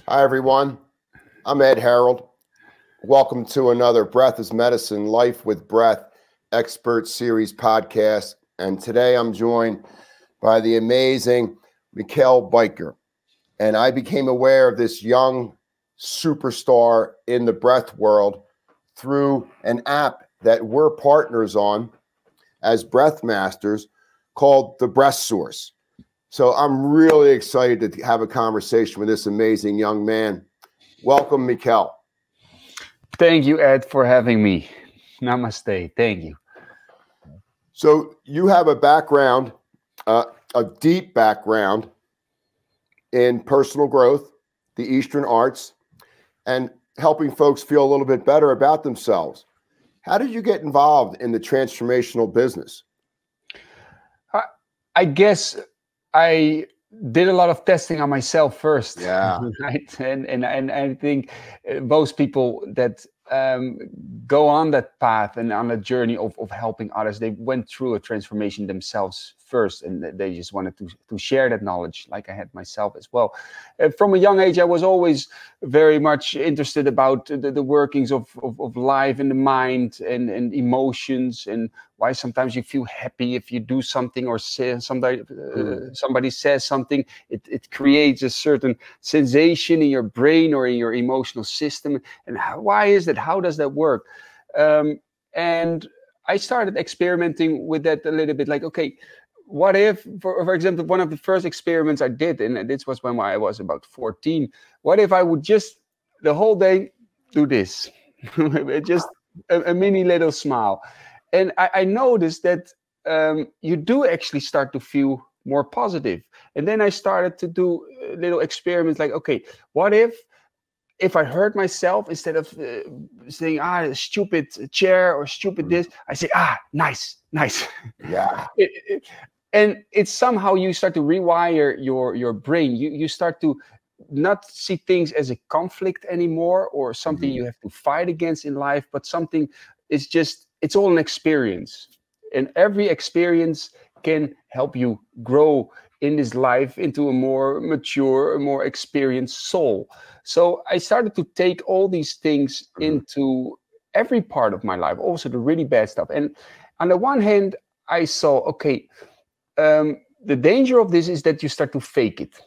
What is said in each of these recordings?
Hi, everyone. I'm Ed Harrold. Welcome to another Breath is Medicine, Life with Breath Expert Series podcast. And today I'm joined by the amazing Michaël Bijker. And I became aware of this young superstar in the breath world through an app that we're partners on as breath masters called the Breath Source. So I'm really excited to have a conversation with this amazing young man. Welcome, Michaël. Thank you, Ed, for having me. Namaste. Thank you. So you have a background, a deep background in personal growth, the Eastern arts, and helping folks feel a little bit better about themselves. How did you get involved in the transformational business? I guess I did a lot of testing on myself first. Yeah. Right? And I think most people that go on that path and on a journey of helping others, they went through a transformation themselves first, and they just wanted to share that knowledge, like I had myself as well. From a young age, I was always very much interested about the workings of life and the mind and emotions, and why sometimes you feel happy if you do something or say somebody says something. It creates a certain sensation in your brain or in your emotional system. And why is that? How does that work? And I started experimenting with that a little bit. Like, okay, what if, for example, one of the first experiments I did, and this was when I was about 14, what if I would just the whole day do this? Just a mini little smile. And I noticed that you do actually start to feel more positive. And then I started to do little experiments like, okay, what if I hurt myself, instead of saying, stupid chair or stupid this, I say, nice. Yeah. And it's somehow you start to rewire your brain. You start to not see things as a conflict anymore or something you have to fight against in life, but something is just, it's all an experience. And every experience can help you grow in this life into a more mature, a more experienced soul. So I started to take all these things into every part of my life, also the really bad stuff. And on the one hand, I saw, okay, the danger of this is that you start to fake it.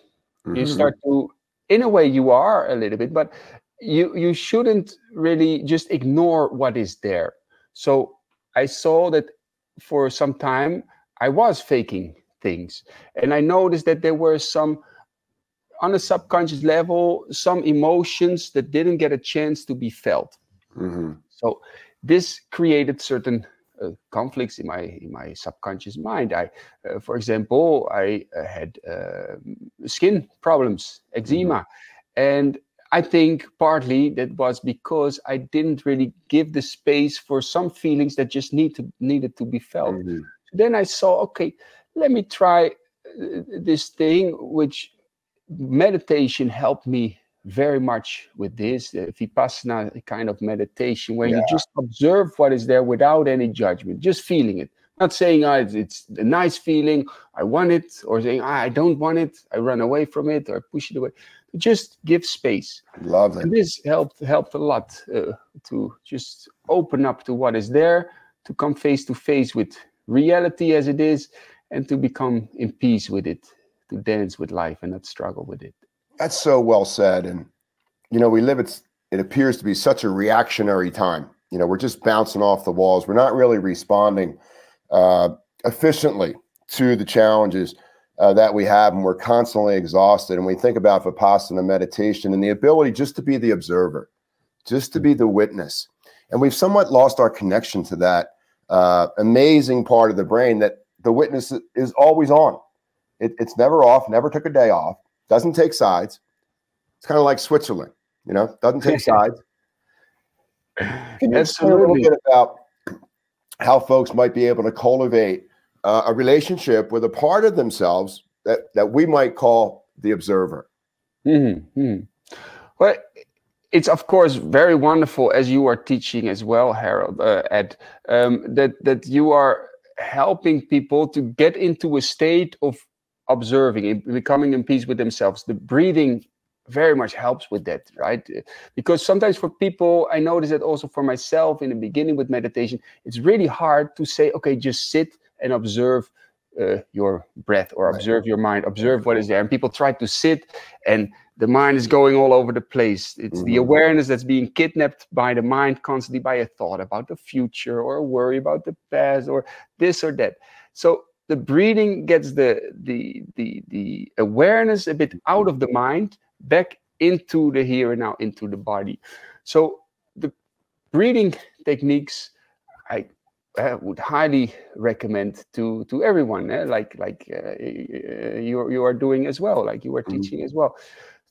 You start to, in a way you are a little bit, but you shouldn't really just ignore what is there. So I saw that for some time I was faking things. And I noticed that there were some, on a subconscious level, some emotions that didn't get a chance to be felt. So this created certain conflicts in my subconscious mind. For example, I had skin problems, eczema, and I think partly that was because I didn't really give the space for some feelings that just needed to be felt. So then I saw, okay, let me try this thing, which meditation helped me very much with this, Vipassana kind of meditation, where you just observe what is there without any judgment, just feeling it. Not saying, it's a nice feeling, I want it, or saying, I don't want it, I run away from it, or push it away. Just give space. Love it. And this helped a lot to just open up to what is there, to come face to face with reality as it is, and to become in peace with it, to dance with life and not struggle with it. That's so well said. And, we live, it appears to be such a reactionary time. We're just bouncing off the walls. We're not really responding efficiently to the challenges that we have, and we're constantly exhausted. And we think about Vipassana meditation and the ability just to be the observer, just to be the witness. And we've somewhat lost our connection to that amazing part of the brain that the witness is always on. It's never off, never took a day off, doesn't take sides. It's kind of like Switzerland, doesn't take sides. Can you explain a little bit about how folks might be able to cultivate a relationship with a part of themselves that we might call the observer? Well, it's of course very wonderful, as you are teaching as well, Harrold, Ed, that you are helping people to get into a state of observing and becoming in peace with themselves. The breathing very much helps with that, right? Because sometimes for people, I notice that also for myself in the beginning with meditation, it's really hard to say, okay, just sit and observe your breath, or observe your mind, observe what is there. And people try to sit, and the mind is going all over the place. It's the awareness that's being kidnapped by the mind constantly, by a thought about the future, or a worry about the past, or this or that. So the breathing gets the awareness a bit out of the mind, back into the here and now, into the body. So the breathing techniques, I would highly recommend to everyone, like you are doing as well, like you are teaching as well.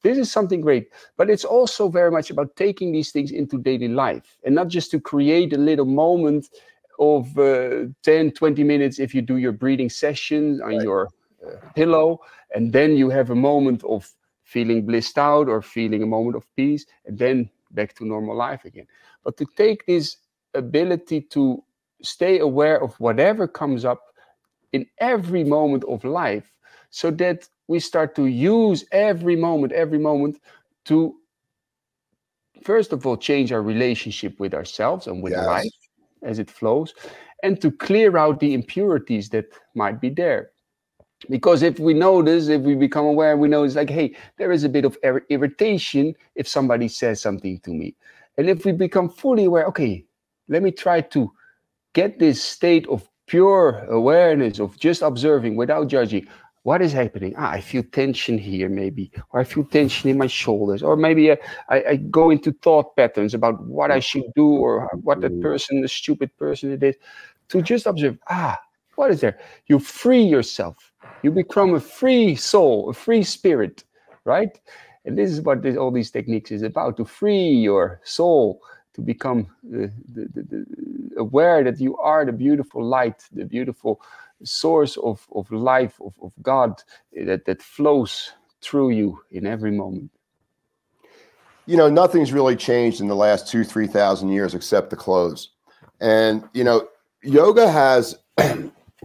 This is something great, but it's also very much about taking these things into daily life, and not just to create a little moment of 10, 20 minutes if you do your breathing session on your pillow, and then you have a moment of feeling blissed out or feeling a moment of peace, and then back to normal life again. But to take this ability to stay aware of whatever comes up in every moment of life, so that we start to use every moment to, first of all, change our relationship with ourselves and with life as it flows, and to clear out the impurities that might be there. Because if we notice, if we become aware, we know it's like, hey, there is a bit of irritation if somebody says something to me. And if we become fully aware, okay, let me try to get this state of pure awareness, of just observing without judging. What is happening? I feel tension here, maybe, or I feel tension in my shoulders, or maybe I go into thought patterns about what I should do, or what that person, the stupid person it is. To just observe, what is there? You free yourself. You become a free soul, a free spirit, right? And this is what all these techniques is about, to free your soul, to become aware that you are the beautiful light, the beautiful source of life, of God, that flows through you in every moment. You know, nothing's really changed in the last 2,000-3,000 years except the clothes. And, you know, yoga has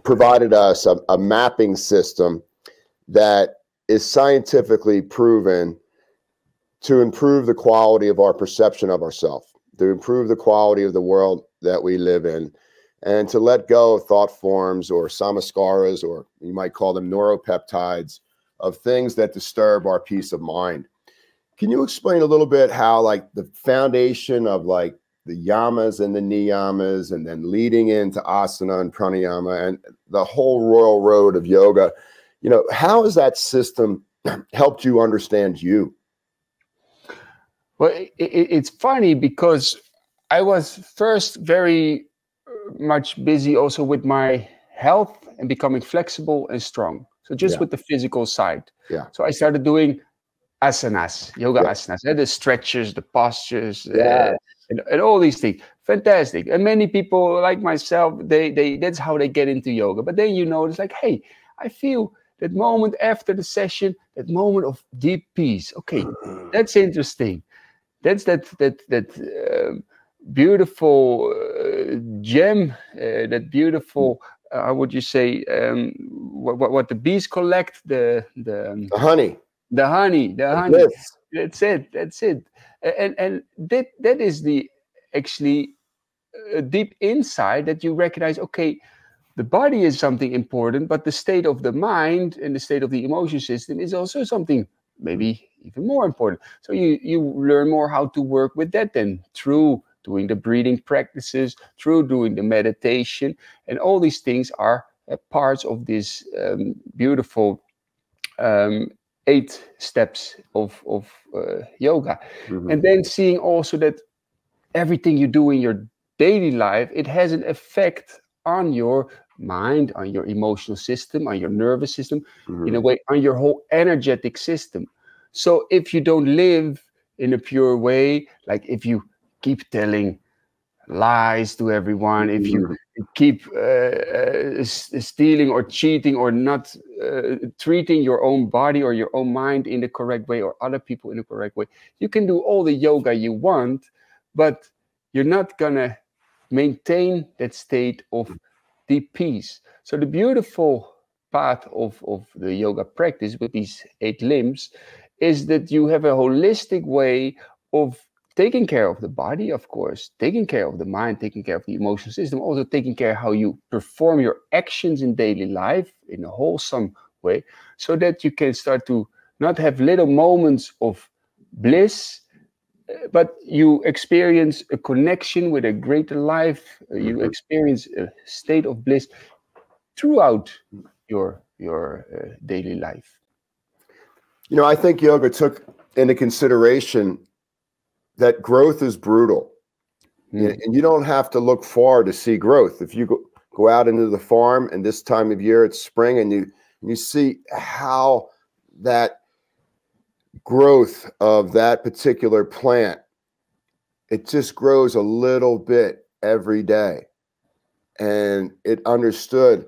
provided us a mapping system that is scientifically proven to improve the quality of our perception of ourselves, to improve the quality of the world that we live in, and to let go of thought forms or samskaras, or you might call them neuropeptides, of things that disturb our peace of mind. Can you explain a little bit how, like, the foundation of, like, the yamas and the niyamas, and then leading into asana and pranayama and the whole royal road of yoga, you know, how has that system helped you understand you? Well, it's funny because I was first very much busy also with my health and becoming flexible and strong. So just with the physical side. So I started doing asanas, yoga asanas, the stretches, the postures, and all these things. Fantastic. And many people like myself, they that's how they get into yoga. But then you notice, like, hey, I feel that moment after the session, that moment of deep peace. Okay, that's interesting. That's that beautiful gem, that beautiful. How would you say? What the bees collect? The honey. The honey. Yes. That's it. And that is the actually deep insight that you recognize. Okay, the body is something important, but the state of the mind and the state of the emotion system is also something maybe even more important. So you learn more how to work with that then, through doing the breathing practices, through doing the meditation, and all these things are parts of this beautiful 8 steps of yoga. And then seeing also that everything you do in your daily life, it has an effect on your mind, on your emotional system, on your nervous system, in a way, on your whole energetic system. So if you don't live in a pure way, like if you keep telling lies to everyone, if you keep stealing or cheating, or not treating your own body or your own mind in the correct way, or other people in the correct way, you can do all the yoga you want, but you're not gonna maintain that state of deep peace. So the beautiful path of the yoga practice with these 8 limbs is that you have a holistic way of taking care of the body, of course, taking care of the mind, taking care of the emotional system, also taking care of how you perform your actions in daily life in a wholesome way, so that you can start to not have little moments of bliss, but you experience a connection with a greater life. You experience a state of bliss throughout your daily life. You know, I think yoga took into consideration that growth is brutal. And you don't have to look far to see growth. If you go out into the farm, and this time of year it's spring, and you see how that growth of that particular plant, it just grows a little bit every day. And it understood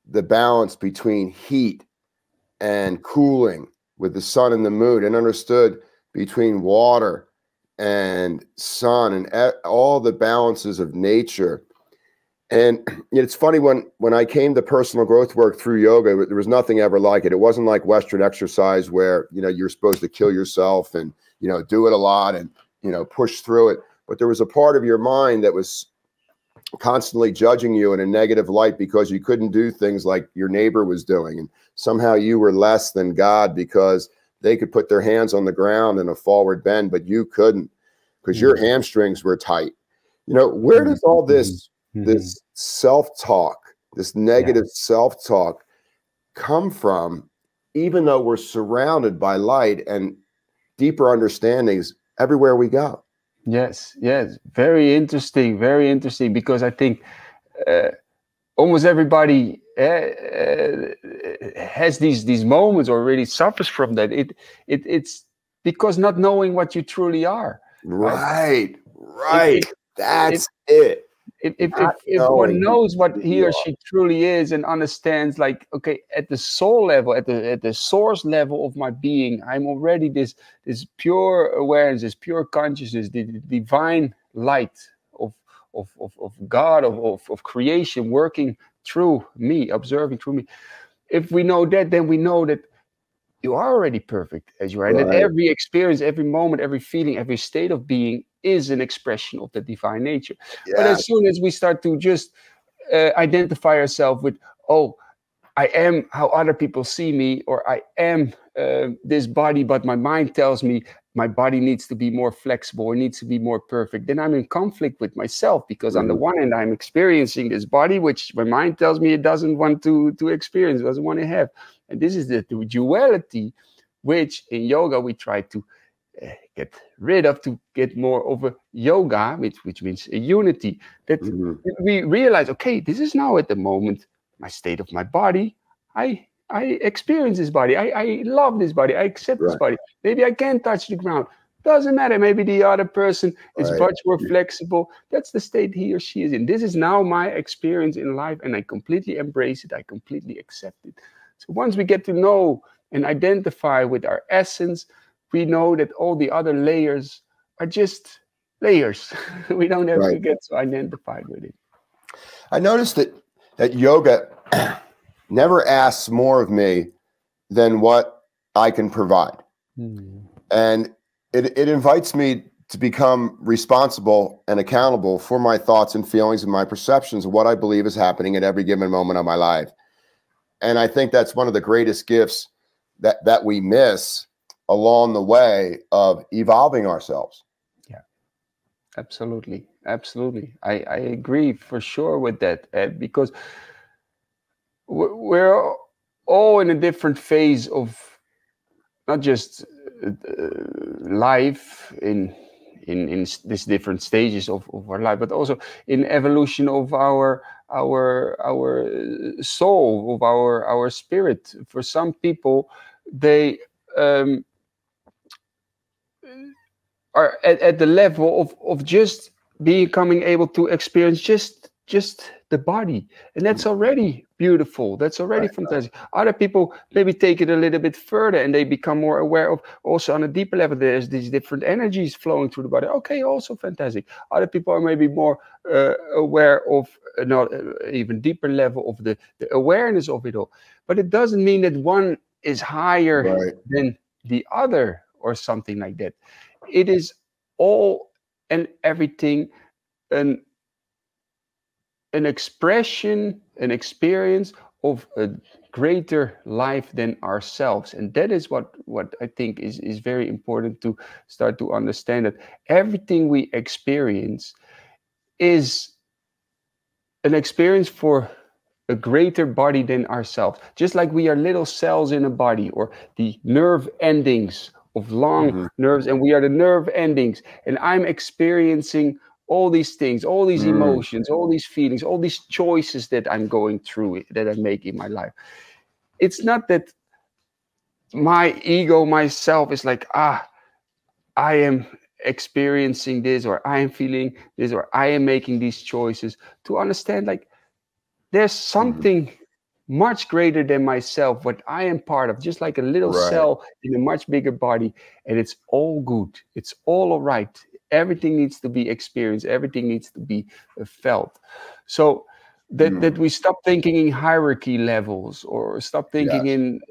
the balance between heat and cooling with the sun and the moon, and understood between water and sun and all the balances of nature. And it's funny, when I came to personal growth work through yoga, there was nothing ever like it. It wasn't like Western exercise where, you know, you're supposed to kill yourself and, you know, do it a lot and, you know, push through it. But there was a part of your mind that was constantly judging you in a negative light because you couldn't do things like your neighbor was doing. And somehow you were less than God because they could put their hands on the ground in a forward bend, but you couldn't because your hamstrings were tight. You know, where does all this self-talk, this negative self-talk come from, even though we're surrounded by light and deeper understandings everywhere we go? Yes, yes. Very interesting, because I think almost everybody has these moments or really suffers from that. It's because not knowing what you truly are. Right. That's it. If one knows what he or she truly is and understands, like, okay, at the soul level, at the source level of my being, I'm already this pure awareness, this pure consciousness, the divine light of God, of creation working through me, observing through me. If we know that, then we know that you are already perfect as you are, and that every experience, every moment, every feeling, every state of being is an expression of the divine nature. But as soon as we start to just identify ourselves with, oh, I am how other people see me, or I am this body, but my mind tells me my body needs to be more flexible or needs to be more perfect, then I'm in conflict with myself, because on the one hand, I'm experiencing this body, which my mind tells me it doesn't want to experience, doesn't want to have. And this is the duality, which in yoga we try to get rid of, to get more over yoga, which means a unity, that we realize, okay, this is now at the moment my state of my body. I experience this body. I love this body. I accept this body. Maybe I can't touch the ground. Doesn't matter. Maybe the other person is much more flexible. That's the state he or she is in. This is now my experience in life, and I completely embrace it. I completely accept it. So once we get to know and identify with our essence, we know that all the other layers are just layers. We don't have to get so identified with it. I noticed that yoga never asks more of me than what I can provide. And it invites me to become responsible and accountable for my thoughts and feelings and my perceptions of what I believe is happening at every given moment of my life. And I think that's one of the greatest gifts that we miss along the way of evolving ourselves. Yeah, absolutely. Absolutely. I agree for sure with that, Ed, because we're all in a different phase of not just life in these different stages of our life, but also in evolution of our soul, of our spirit. For some people, they are at the level of just becoming able to experience just the body, and that's already beautiful. That's already fantastic. Other people maybe take it a little bit further, and they become more aware of, also on a deeper level, there's these different energies flowing through the body. Okay, also fantastic. Other people are maybe more aware of not even deeper level of the awareness of it all. But it doesn't mean that one is higher than the other or something like that. It is all and everything an expression, an experience of a greater life than ourselves. And that is what I think is very important to start to understand, that everything we experience is an experience for a greater body than ourselves. Just like we are little cells in a body, or the nerve endings of long nerves, and we are the nerve endings. And I'm experiencing all these things, all these emotions, all these feelings, all these choices that I'm going through, that I make in my life. It's not that my ego, myself, is like, I am experiencing this, or I am feeling this, or I am making these choices. To understand, like, there's something much greater than myself, what I am part of, just like a little cell in a much bigger body. And it's all good. It's all right. Everything needs to be experienced. Everything needs to be felt. So that we stop thinking in hierarchy levels, or stop thinking in,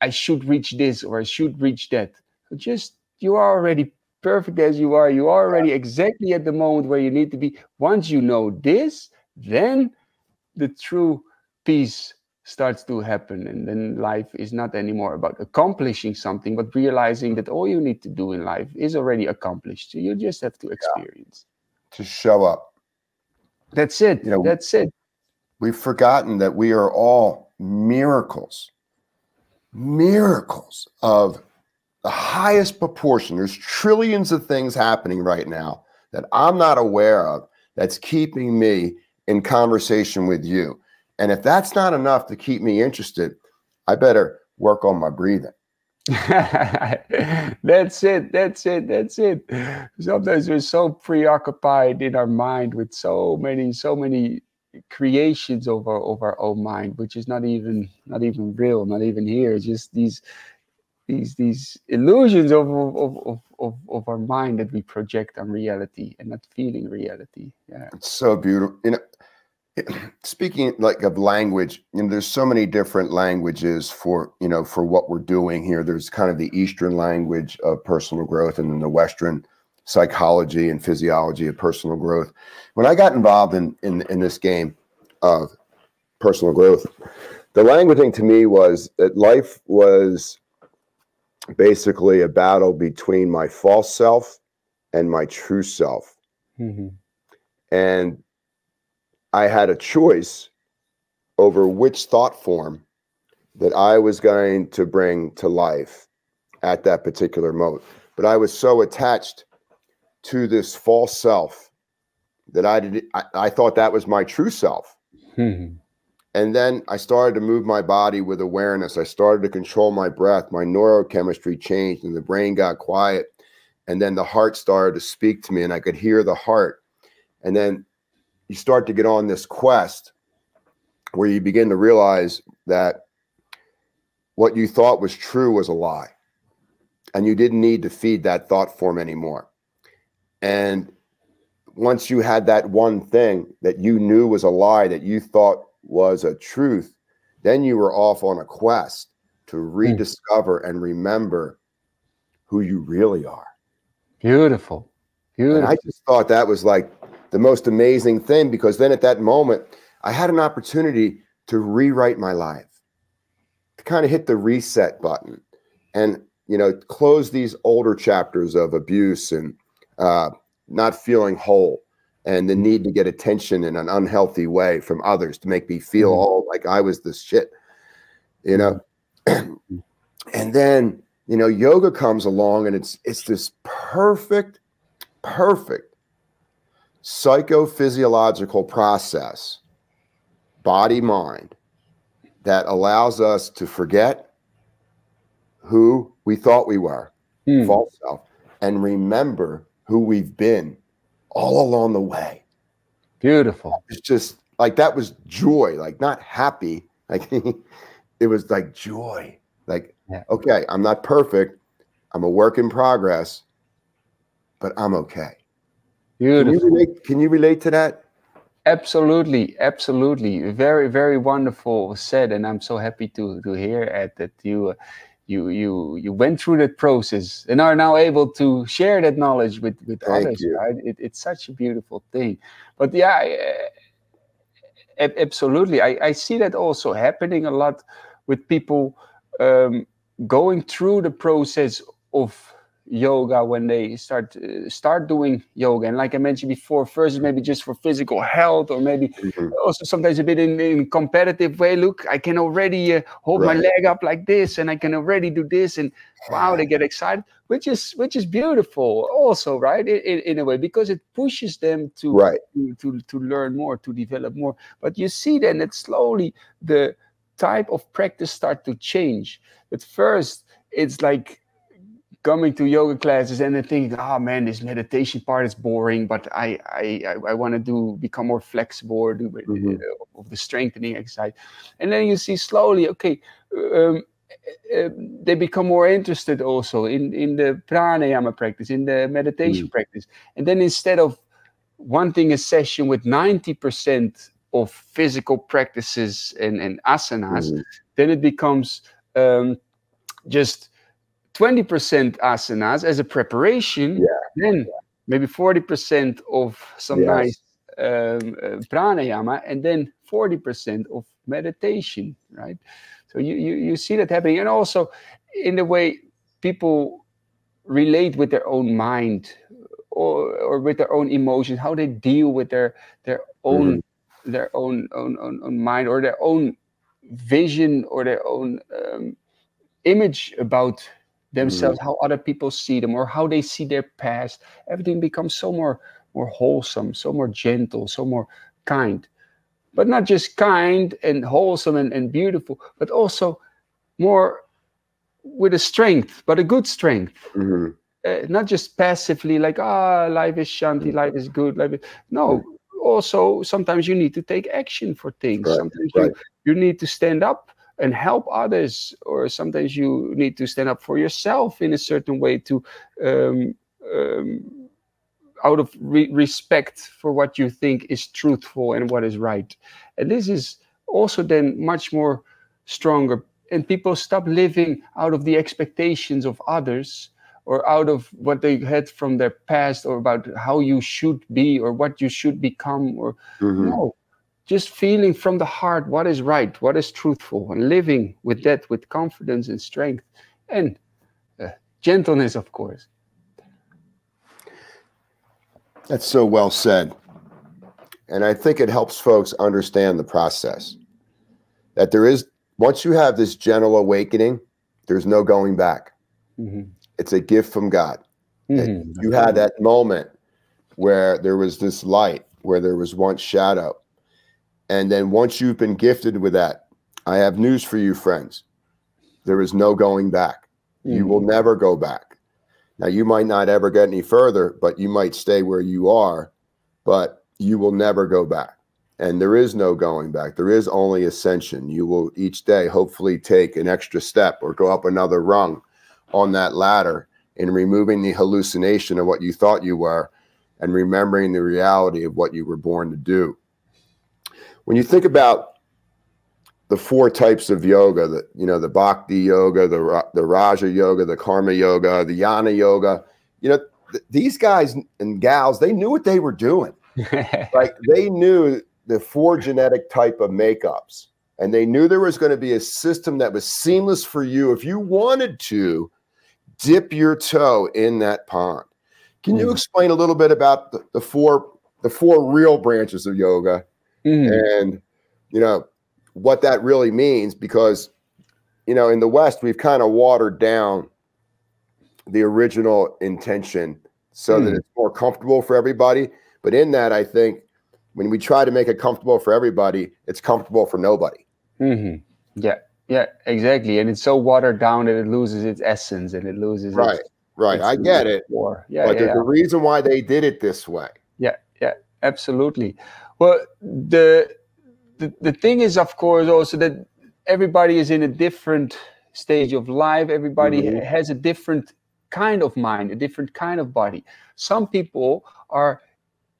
I should reach this or I should reach that. Just, you are already perfect as you are. You are already exactly at the moment where you need to be. Once you know this, then the true peace starts to happen. And then life is not anymore about accomplishing something, but realizing that all you need to do in life is already accomplished. So you just have to experience. To show up. That's it. You know, that's it. We've forgotten that we are all miracles of the highest proportion. There's trillions of things happening right now that I'm not aware of, that's keeping me in conversation with you. And if that's not enough to keep me interested, I better work on my breathing. That's it. Sometimes we're so preoccupied in our mind with so many creations of our own mind, which is not even real, not even here. It's just these illusions of our mind that we project on reality and not feeling reality. Yeah, it's so beautiful. You know, speaking like of language, you know, there's so many different languages for, you know, for what we're doing here. There's kind of the Eastern language of personal growth, and then the Western psychology and physiology of personal growth. When I got involved in this game of personal growth, the languaging to me was that life was basically a battle between my false self and my true self. And I had a choice over which thought form that I was going to bring to life at that particular moment. But I was so attached to this false self that I thought that was my true self. And then I started to move my body with awareness. I started to control my breath. My neurochemistry changed and the brain got quiet. And then the heart started to speak to me and I could hear the heart. And then you start to get on this quest where you begin to realize that what you thought was true was a lie. And you didn't need to feed that thought form anymore. And once you had that one thing that you knew was a lie, that you thought was a truth, then you were off on a quest to rediscover and remember who you really are. Beautiful. And I just thought that was like the most amazing thing, because then at that moment, I had an opportunity to rewrite my life, to kind of hit the reset button and, you know, close these older chapters of abuse and not feeling whole, and the need to get attention in an unhealthy way from others to make me feel all like I was this shit, you know? And then, you know, yoga comes along and it's this perfect psychophysiological process, body, mind, that allows us to forget who we thought we were, false self, and remember who we've been all along the way. Beautiful. It's just like, that was joy, like not happy. Like it was like joy. Like, okay, I'm not perfect. I'm a work in progress, but I'm okay. Beautiful. Can you relate to that? Absolutely. Very, very wonderful said. And I'm so happy to hear it, that you went through that process and are now able to share that knowledge with Thank others, you. right? It's such a beautiful thing. But yeah, absolutely, I see that also happening a lot with people going through the process of yoga when they start doing yoga. And like I mentioned before, first maybe just for physical health, or maybe also sometimes a bit in competitive way. Look, I can already hold my leg up like this, and I can already do this, and wow, they get excited, which is beautiful also, right? In a way, because it pushes them to learn more, to develop more. But you see then that slowly the type of practice start to change. At first, it's like coming to yoga classes and then thinking, oh man, this meditation part is boring, but I want to become more flexible, or do of the strengthening exercise. And then you see slowly, okay, they become more interested also in the pranayama practice, in the meditation practice. And then instead of wanting a session with 90% of physical practices and asanas, then it becomes just 20% asanas as a preparation, then maybe 40% of some nice pranayama, and then 40% of meditation, right? So you see that happening. And also in the way people relate with their own mind, or with their own emotions, how they deal with their own own mind, or their own vision, or their own image about themselves, how other people see them, or how they see their past. Everything becomes so more wholesome, so more gentle, so more kind. But not just kind and wholesome and beautiful, but also more with a strength, but a good strength. Not just passively like, life is shanti, life is good, no. Also, sometimes you need to take action for things. Sometimes you need to stand up and help others, or sometimes you need to stand up for yourself in a certain way, to out of respect for what you think is truthful and what is right. And this is also then much more stronger, and people stop living out of the expectations of others, or out of what they had from their past, or about how you should be or what you should become, or no, just feeling from the heart what is right, what is truthful, and living with that with confidence and strength and gentleness, of course. That's so well said. And I think it helps folks understand the process. That there is, once you have this gentle awakening, there's no going back. It's a gift from God. You had that moment where there was this light, where there was once shadow. And then once you've been gifted with that, I have news for you, friends. There is no going back. You will never go back. Now, you might not ever get any further, but you might stay where you are, but you will never go back. And there is no going back. There is only ascension. You will each day hopefully take an extra step, or go up another rung on that ladder, in removing the hallucination of what you thought you were, and remembering the reality of what you were born to do. When you think about the 4 types of yoga, the Bhakti yoga, the Raja yoga, the Karma yoga, the Jnana yoga, these guys and gals, they knew what they were doing. Like, they knew the 4 genetic type of makeups, and they knew there was going to be a system that was seamless for you if you wanted to dip your toe in that pond. Can you explain a little bit about the four real branches of yoga, and what that really means? Because in the West, we've kind of watered down the original intention so that it's more comfortable for everybody. But in that, I think when we try to make it comfortable for everybody, it's comfortable for nobody. Yeah, exactly. And it's so watered down that it loses its essence, and it loses its, I get it. But there's a reason why they did it this way. Yeah, absolutely. Well, the thing is, of course, also that everybody is in a different stage of life. Everybody has a different kind of mind, a different kind of body. Some people are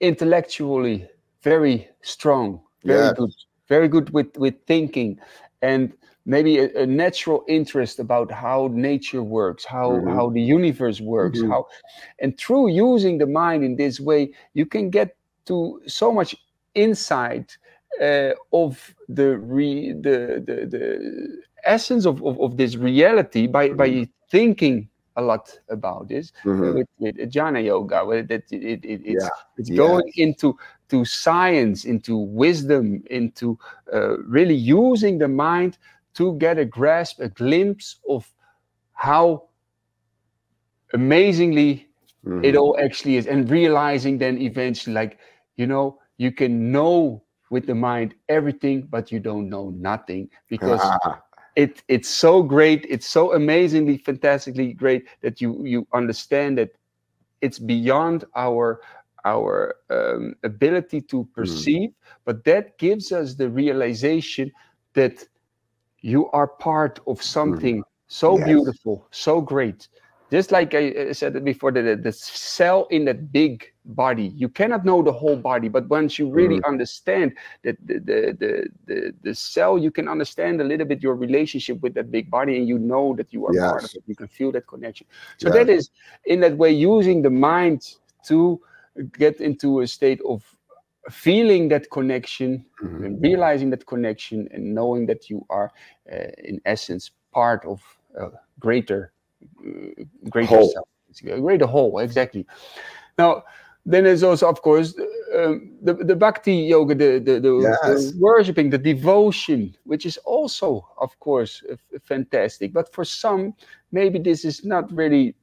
intellectually very strong, very good with thinking, and maybe a natural interest about how nature works, how the universe works, and through using the mind in this way, you can get to so much insight of the essence of this reality by thinking a lot about this with jhana yoga, where it's going into science, into wisdom, into really using the mind to get a grasp, a glimpse of how amazingly it all actually is, and realizing then eventually, like, you know, you can know with the mind everything, but you don't know nothing, because it's so great, it's so amazingly, fantastically great that you understand that it's beyond our ability to perceive, but that gives us the realization that you are part of something so beautiful, so great. Just like I said before, the cell in that big body, you cannot know the whole body, but once you really understand that the cell, you can understand a little bit your relationship with that big body, and you know that you are part of it. You can feel that connection. So that is, in that way, using the mind to get into a state of feeling that connection, and realizing that connection, and knowing that you are, in essence, part of a greater whole. self, a greater whole. Exactly. Now, then there's also, of course, the bhakti yoga, the worshiping, the devotion, which is also, of course, fantastic. But for some, maybe this is not really,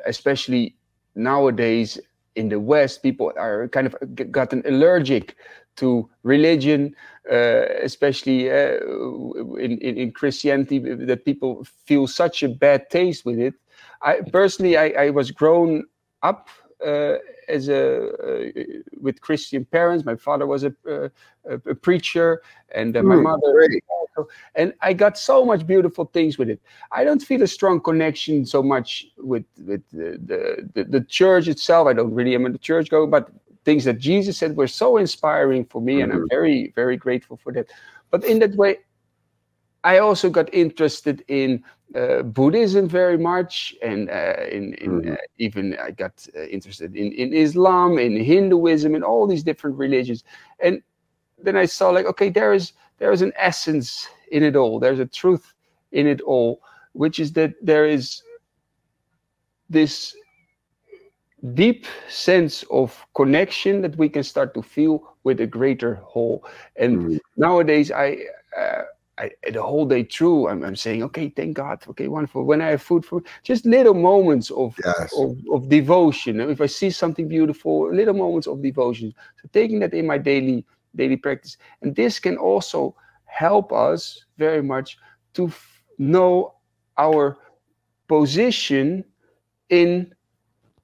especially nowadays in the West, people are kind of gotten allergic to religion, especially in Christianity, that people feel such a bad taste with it. I personally, I was grown up as with Christian parents. My father was a preacher, and my mother. And I got so much beautiful things with it. I don't feel a strong connection so much with the church itself. I don't really am a church goer, but things that Jesus said were so inspiring for me, and I'm very, very grateful for that. But in that way, I also got interested in Buddhism very much, and even I got interested in Islam, in Hinduism, and all these different religions. And then I saw, like, okay, there is an essence in it all. There's a truth in it all, which is that there is this deep sense of connection that we can start to feel with a greater whole. And nowadays, I the whole day through, I'm saying, okay, thank God, okay, wonderful. When I have food, for just little moments of devotion. If I see something beautiful, little moments of devotion. So taking that in my daily practice, and this can also help us very much to know our position in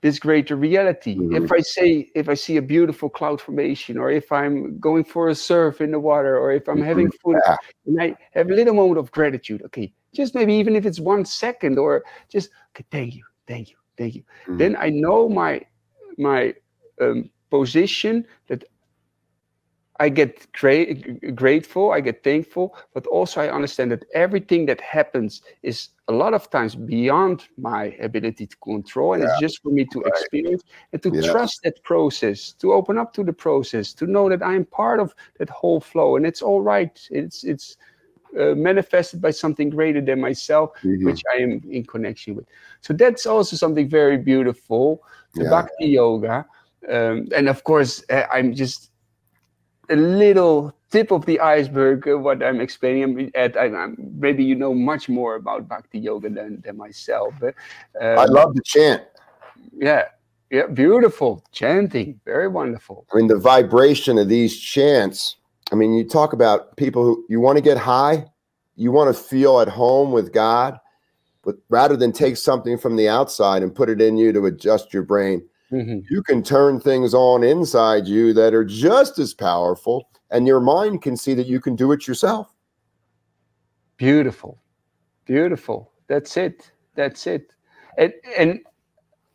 this greater reality. If I see a beautiful cloud formation, or if I'm going for a surf in the water, or if I'm having food, and I have a little moment of gratitude, okay, just maybe even if it's 1 second, or just, okay, thank you. Then I know my position, that I get grateful, I get thankful, but also I understand that everything that happens is a lot of times beyond my ability to control, and it's just for me to experience, and to trust that process, to open up to the process, to know that I'm part of that whole flow, and it's all right. It's manifested by something greater than myself, which I am in connection with. So that's also something very beautiful, the bhakti yoga, and of course, I'm just a little tip of the iceberg what I'm explaining. Maybe you know much more about bhakti yoga than myself. But, I love the chant. Yeah, beautiful chanting, very wonderful. I mean, the vibration of these chants. I mean, you talk about people who, you want to get high, you want to feel at home with God, but rather than take something from the outside and put it in you to adjust your brain, you can turn things on inside you that are just as powerful, and your mind can see that you can do it yourself. Beautiful. That's it. And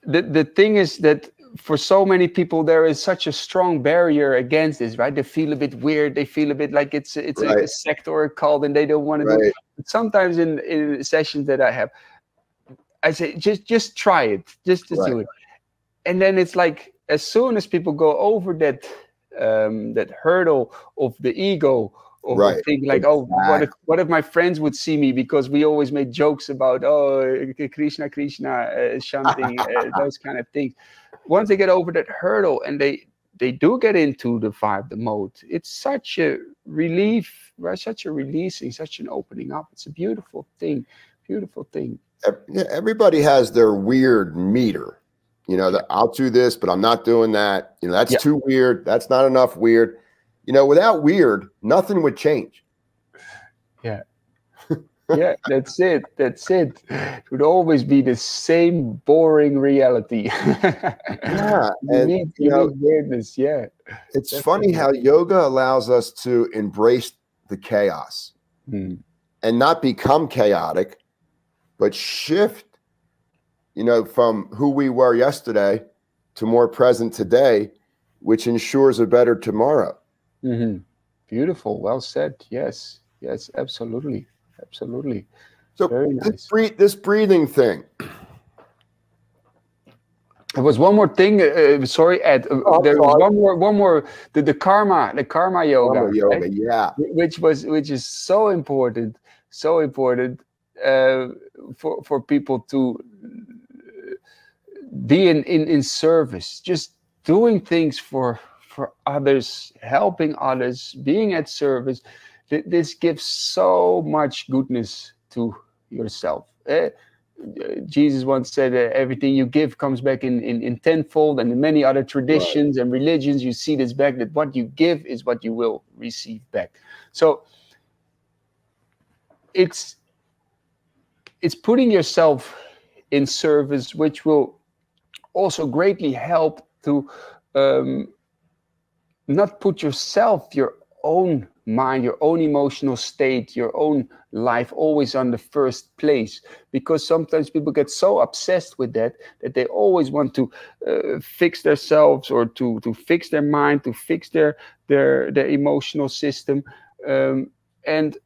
the thing is that for so many people, there is such a strong barrier against this, right? They feel a bit weird. They feel a bit like it's Right. a sect or a cult, and they don't want to do Right. it. But sometimes in sessions that I have, I say, just try it, just Right. do it. And then it's like, as soon as people go over that hurdle of the ego, of Right. thinking like, oh, what if my friends would see me, because we always made jokes about, oh, Krishna, chanting, those kind of things. Once they get over that hurdle and they do get into the vibe, the mode, it's such a relief, right? Such a releasing, such an opening up. It's a beautiful thing, beautiful thing. Yeah, everybody has their weird meter. You know, that I'll do this, but I'm not doing that. You know, that's too weird. That's not enough weird. You know, without weird, nothing would change. Yeah. Yeah, that's it. That's it. It would always be the same boring reality. Yeah. You need weirdness. Yeah. It's funny how yoga allows us to embrace the chaos and not become chaotic, but shift, you know, from who we were yesterday to more present today, which ensures a better tomorrow. Beautiful. Well said. Yes. Yes, absolutely. Absolutely. So very nice. This breathing thing. There was one more thing. Sorry, Ed. There was one more. The karma yoga. Karma yoga, right? yeah. Which is so important. So important for people to be in service, just doing things for others, helping others, being at service. This gives so much goodness to yourself. Jesus once said, everything you give comes back in tenfold, and in many other traditions and religions, you see this back, that what you give is what you will receive back. So it's putting yourself in service, which will also greatly help to not put yourself, your own mind, your own emotional state, your own life always on the first place, because sometimes people get so obsessed with that they always want to fix themselves, or to fix their mind, to fix their emotional system, and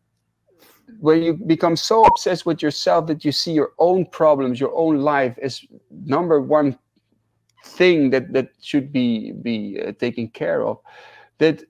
when you become so obsessed with yourself that you see your own problems, your own life as number one thing that should be taken care of, that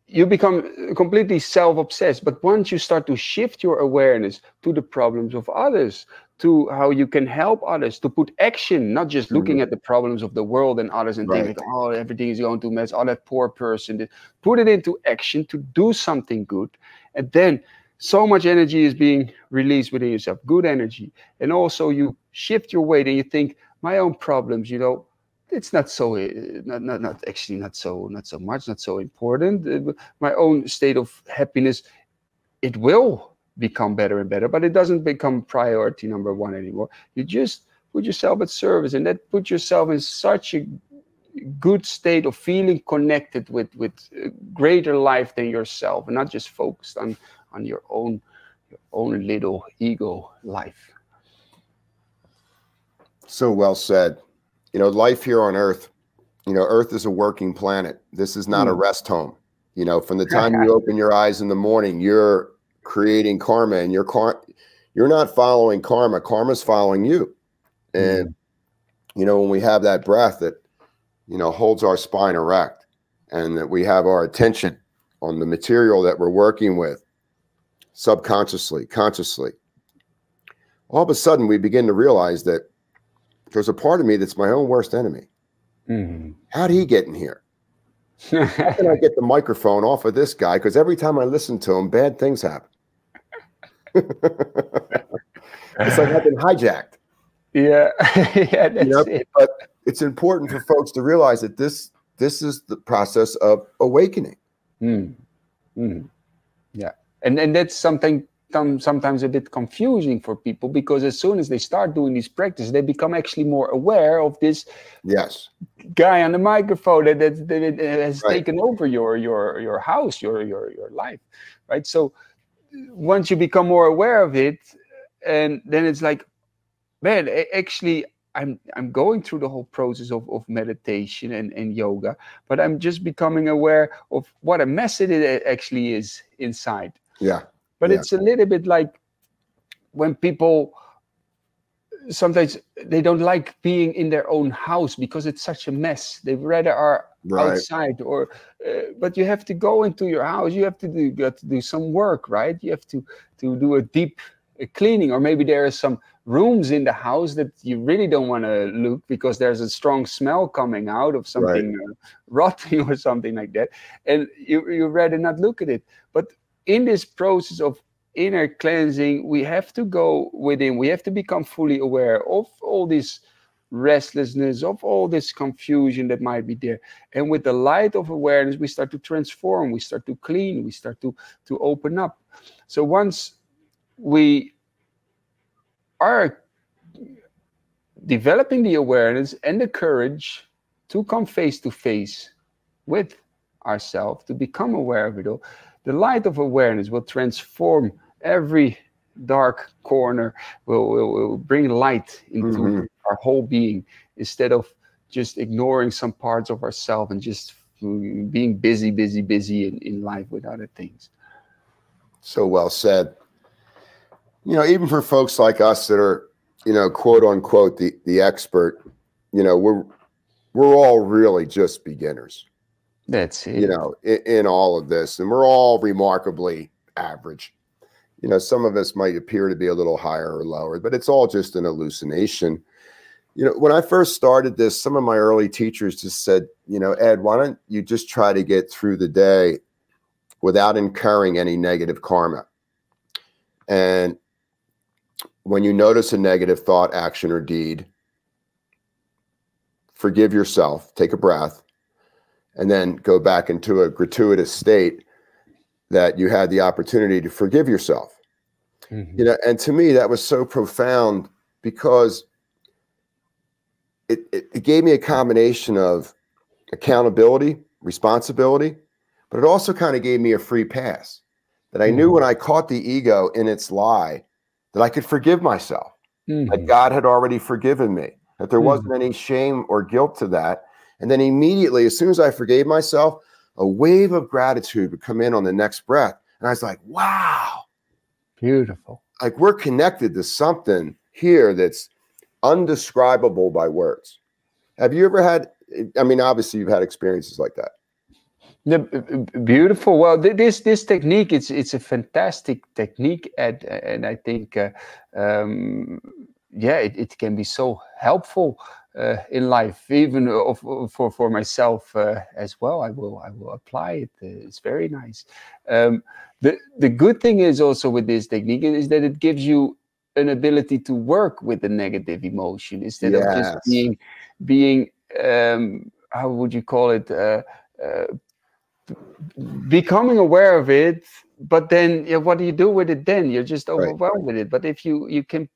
you become completely self-obsessed. But once you start to shift your awareness to the problems of others, to how you can help others, to put action, not just looking at the problems of the world and others and thinking, oh, everything is going to mess, oh, that poor person. Put it into action to do something good. And then so much energy is being released within yourself, good energy. And also you shift your weight and you think, my own problems, you know, it's not so not so much, not so important. My own state of happiness, it will become better and better, but it doesn't become priority number one anymore. You just put yourself at service, and that puts yourself in such a good state of feeling connected with greater life than yourself, and not just focused on your own little ego life. So well said. You know, life here on Earth, you know, Earth is a working planet. This is not a rest home. You know, from the time you open your eyes in the morning, you're creating karma, and you're not following karma. Karma's following you. And, you know, when we have that breath that, you know, holds our spine erect, and that we have our attention on the material that we're working with, subconsciously, consciously, all of a sudden we begin to realize that there's a part of me that's my own worst enemy. How'd he get in here? How can I get the microphone off of this guy? Because every time I listen to him, bad things happen. It's like I've been hijacked. Yeah, yeah, that's it. But it's important for folks to realize that this is the process of awakening. Yeah, and that's something sometimes a bit confusing for people, because as soon as they start doing these practices, they become actually more aware of this guy on the microphone that has taken over your house, your life, right? So once you become more aware of it, and then it's like, man, actually I'm going through the whole process of meditation and yoga, but I'm just becoming aware of what a mess it actually is inside. Yeah. But it's a little bit like when people sometimes they don't like being in their own house because it's such a mess. They rather are outside, or but you have to go into your house. You have to do some work, right? You have to do a deep cleaning, or maybe there are some rooms in the house that you really don't want to look because there's a strong smell coming out of something rotting or something like that, and you rather not look at it. But in this process of inner cleansing, we have to go within. We have to become fully aware of all this restlessness, of all this confusion that might be there. And with the light of awareness, we start to transform, we start to clean, we start to open up. So once we are developing the awareness and the courage to come face to face with ourselves, to become aware of it all, the light of awareness will transform every dark corner, will bring light into our whole being, instead of just ignoring some parts of ourselves and just being busy in life with other things. So well said. You know, even for folks like us that are, you know, quote unquote, the expert, you know, we're all really just beginners. That's it. You know, in all of this, and we're all remarkably average. You know, some of us might appear to be a little higher or lower, but it's all just an hallucination. You know, when I first started this, some of my early teachers just said, you know, Ed, why don't you just try to get through the day without incurring any negative karma? And when you notice a negative thought, action, or deed, forgive yourself, take a breath, and then go back into a gratuitous state that you had the opportunity to forgive yourself. You know, and to me, that was so profound, because it gave me a combination of accountability, responsibility, but it also kind of gave me a free pass, that I knew when I caught the ego in its lie, that I could forgive myself, that God had already forgiven me, that there wasn't any shame or guilt to that. And then immediately, as soon as I forgave myself, a wave of gratitude would come in on the next breath. And I was like, wow. Beautiful. Like, we're connected to something here that's undescribable by words. Have you ever had, I mean, obviously you've had experiences like that. Beautiful. Well, this technique, it's a fantastic technique, and I think yeah, it can be so helpful in life, even for myself as well. I will apply it. It's very nice. The good thing is also with this technique is that it gives you an ability to work with the negative emotion, instead of just being how would you call it, becoming aware of it, but then what do you do with it then? You're just overwhelmed with it. But if you can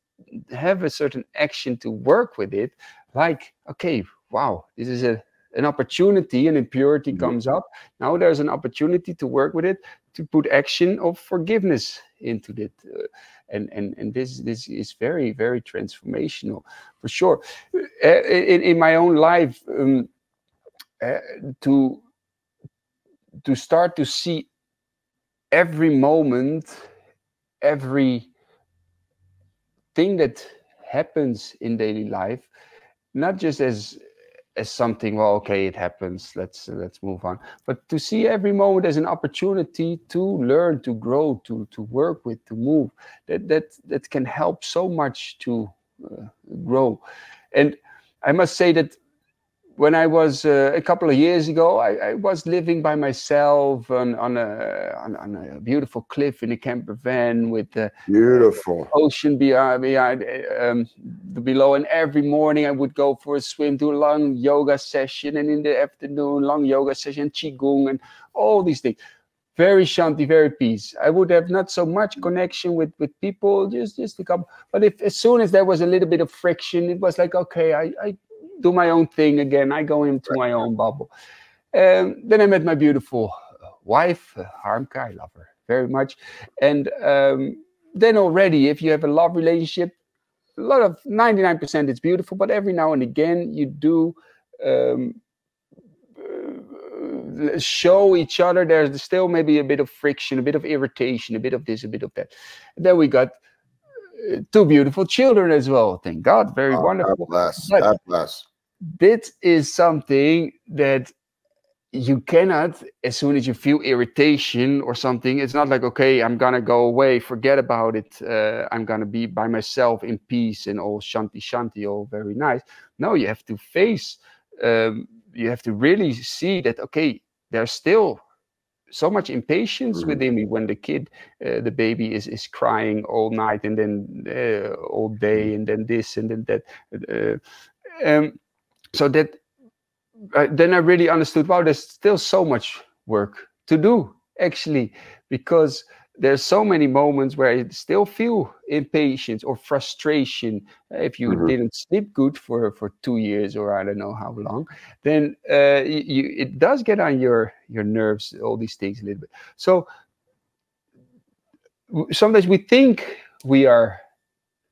have a certain action to work with it, like, okay, wow, this is an opportunity, and impurity comes up. Now there's an opportunity to work with it, to put action of forgiveness into it. And this is very, very transformational, for sure. In my own life, to start to see every moment, every thing that happens in daily life, not just as something, well, okay, it happens, let's move on, but to see every moment as an opportunity to learn, to grow, to work with, to move. That can help so much to grow. And I must say that when I was a couple of years ago, I was living by myself on a beautiful cliff in a camper van with the beautiful ocean behind below. And every morning I would go for a swim, do a long yoga session, and in the afternoon, long yoga session, qigong, and all these things. Very shanti, very peace. I would have not so much connection with people, just a couple. But as soon as there was a little bit of friction, it was like, okay, I do my own thing again. I go into my own bubble. Then I met my beautiful wife, Harmka. I love her very much. And then already, if you have a love relationship, a lot of 99% it's beautiful, but every now and again you do show each other there's still maybe a bit of friction, a bit of irritation, a bit of this, a bit of that. And then we got two beautiful children as well. Thank God, very wonderful. God bless. But God bless. this is something that you cannot, as soon as you feel irritation or something, it's not like, okay, I'm gonna go away, forget about it, I'm gonna be by myself in peace and all shanti shanti, all very nice. No, you have to face, you have to really see that, okay, there's still so much impatience within me when the kid, the baby is crying all night and then all day and then this and then that. So that then I really understood, wow, there's still so much work to do, actually, because there's so many moments where I still feel impatience or frustration. If you didn't sleep good for 2 years or I don't know how long, then it does get on your nerves, all these things a little bit. So sometimes we think we are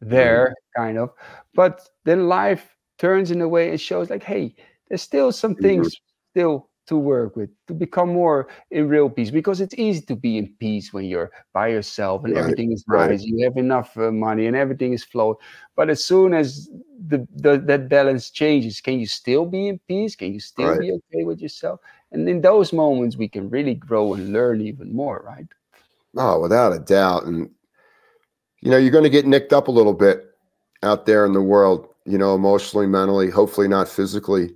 there, kind of, but then life turns in a way and shows like, hey, there's still some things still to work with, to become more in real peace, because it's easy to be in peace when you're by yourself and everything is nice, you have enough money and everything is flowing. But as soon as that balance changes, can you still be in peace? Can you still be okay with yourself? And in those moments we can really grow and learn even more, right? Oh, without a doubt. And you know, you're going to get nicked up a little bit out there in the world, you know, emotionally, mentally, hopefully not physically.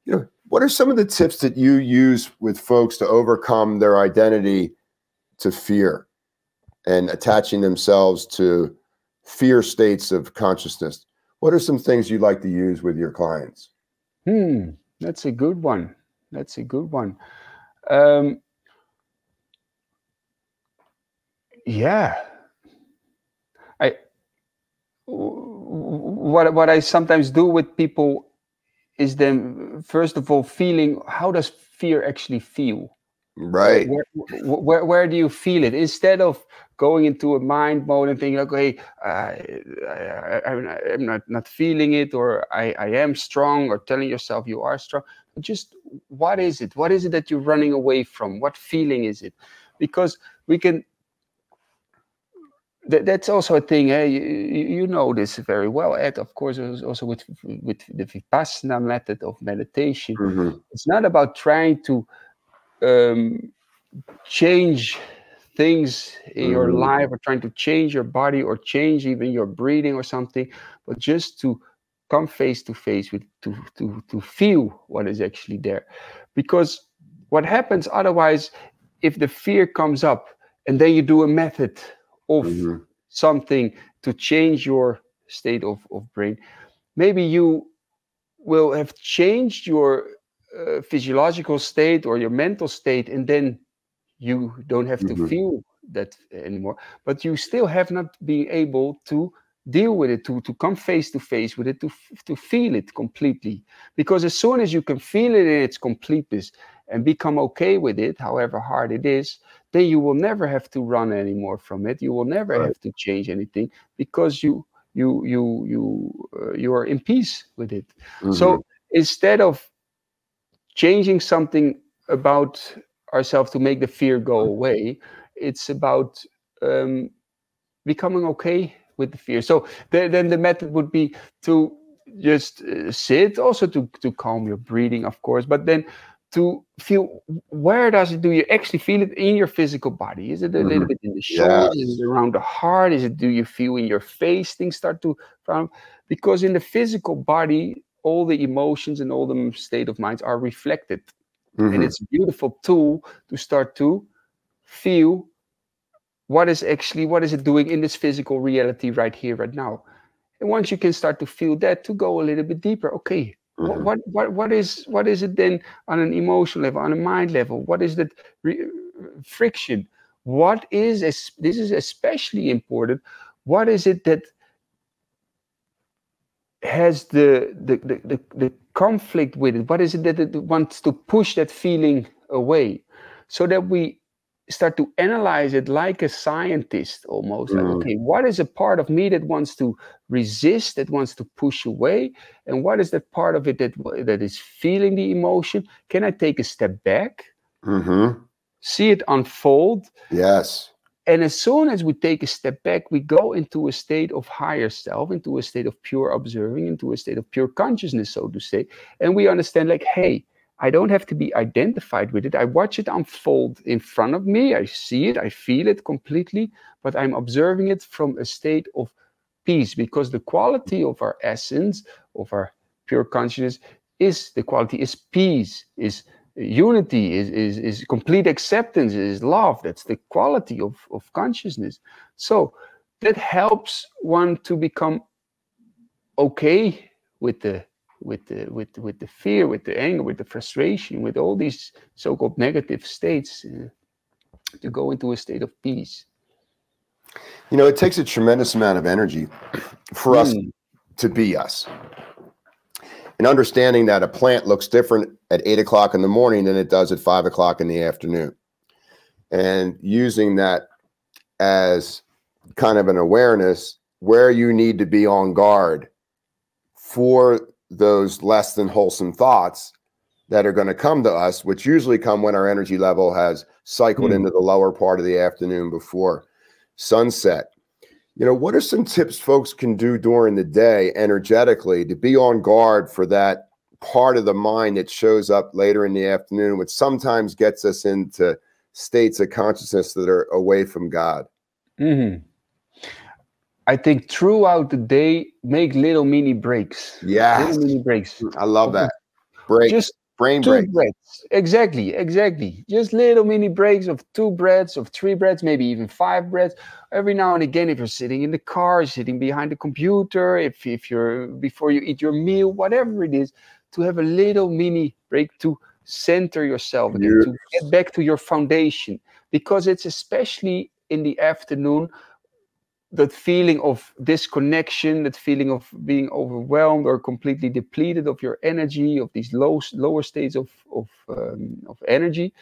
You know, what are some of the tips that you use with folks to overcome their identity to fear and attaching themselves to fear states of consciousness? What are some things you'd like to use with your clients? That's a good one. That's a good one. Yeah. What I sometimes do with people is then, first of all, feeling, how does fear actually feel? Right. Where do you feel it? Instead of going into a mind mode and thinking, okay, I'm not feeling it, or I am strong, or telling yourself you are strong. Just what is it? What is it that you're running away from? What feeling is it? Because we can. That's also a thing. Hey, you know this very well, Ed. Of course, also with the Vipassana method of meditation. It's not about trying to change things in your life, or trying to change your body, or change even your breathing or something, but just to come face to face with, to feel what is actually there. Because what happens otherwise, if the fear comes up and then you do a method of something to change your state of brain, maybe you will have changed your physiological state or your mental state, and then you don't have to feel that anymore, but you still have not been able to deal with it, to come face to face with it, to feel it completely. Because as soon as you can feel it in its completeness and become okay with it, however hard it is, then you will never have to run anymore from it. You will never have to change anything, because you are in peace with it. So instead of changing something about ourselves to make the fear go away, it's about becoming okay with the fear. So then the method would be to just sit, also to calm your breathing, of course, but then to feel, where do you actually feel it in your physical body? Is it a little bit in the shoulders? Is it around the heart? Do you feel in your face things start to frown? Because in the physical body, all the emotions and all the state of minds are reflected. And it's a beautiful tool to start to feel what is it doing in this physical reality right here, right now. And once you can start to feel that, to go a little bit deeper, okay, what is it then on an emotional level, on a mind level? What is that friction? What is this is especially important. What is it that has the conflict with it? What is it that it wants to push that feeling away, so that we start to analyze it like a scientist almost, like, Mm. okay, what is a part of me that wants to resist, that wants to push away, and what is that part of it that is feeling the emotion? Can I take a step back, Mm-hmm. see it unfold? Yes. And as soon as we take a step back, we go into a state of higher self, into a state of pure observing, into a state of pure consciousness, so to say. And we understand, like, hey, I don't have to be identified with it. I watch it unfold in front of me. I see it, I feel it completely, but I'm observing it from a state of peace, because the quality of our essence, of our pure consciousness, is the quality is peace, is unity, is complete acceptance, is love. That's the quality of consciousness. So that helps one to become okay with the fear, with the anger, with the frustration, with all these so-called negative states, to go into a state of peace. You know, it takes a tremendous amount of energy for us to be us. And understanding that a plant looks different at 8 o'clock in the morning than it does at 5 o'clock in the afternoon. And using that as kind of an awareness where you need to be on guard for those less than wholesome thoughts that are going to come to us, which usually come when our energy level has cycled into the lower part of the afternoon before sunset. You know, what are some tips folks can do during the day energetically to be on guard for that part of the mind that shows up later in the afternoon, which sometimes gets us into states of consciousness that are away from God? I think throughout the day, make little mini breaks. Yes. Little mini breaks. I love that. Breaks. Just Brain 2 breaks. breaths. Exactly. Just little mini breaks of 2 breaths, of 3 breaths, maybe even 5 breaths. Every now and again, if you're sitting in the car, sitting behind the computer, if you're before you eat your meal, whatever it is, to have a little mini break to center yourself again, to get back to your foundation. Because it's especially in the afternoon, that feeling of disconnection, that feeling of being overwhelmed or completely depleted of your energy, of these lower states of energy,